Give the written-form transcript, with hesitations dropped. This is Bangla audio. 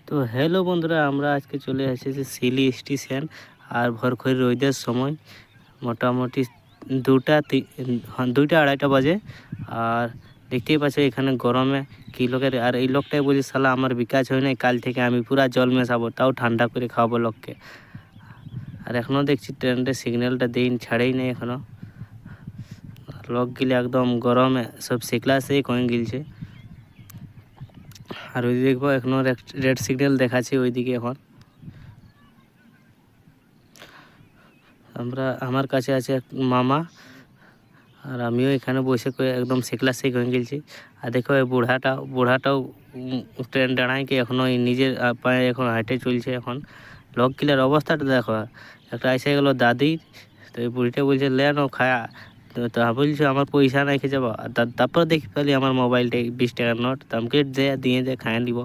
তো হ্যালো বন্ধুরা, আমরা আজকে চলে এসেছি সিলি স্টেশন। আর ভরখরি রোদের সময় মোটামুটি 2টা 2টা 2:30 বাজে। আর দেখতেই পাচ্ছ এখানে গরমে কি লোকের, আর এই লোকটাই বলছি শালা আমার বিকাশ হয় নাই, কাল থেকে আমি পুরা জল মেশাবো, তাও ঠান্ডা করে খাওয়াবো লোককে। আর এখনও দেখছি ট্রেনের সিগন্যালটা ছাড়েই নেই এখনও। লোক গিলে একদম গরমে সব সেকলা সেই কয়ে গিলছে। আর ওই দেখবো এখনও রেড সিগন্যাল দেখাচ্ছে ওইদিকে। এখন আমার কাছে আছে এক মামা, আর আমিও এখানে বসে একদম সেকলা সেক হয়ে গেছি। আর দেখো এই বুড়াটাও ট্রেন দাঁড়ায় কি এখনও নিজের পায়ে এখন হাঁটে চলছে। এখন লোকগুলার অবস্থাটা দেখো, একটা এসে গেলো দাদি, তো এই বুড়িটা বলছে লে নো খায়া, তো বলছে আমার পয়সা নাই খেয়ে যাবো। তারপর দেখি পেলি আমার মোবাইলটা 20 টাকার নোট, তো আমাকে দিয়ে খাইয়ে দিব।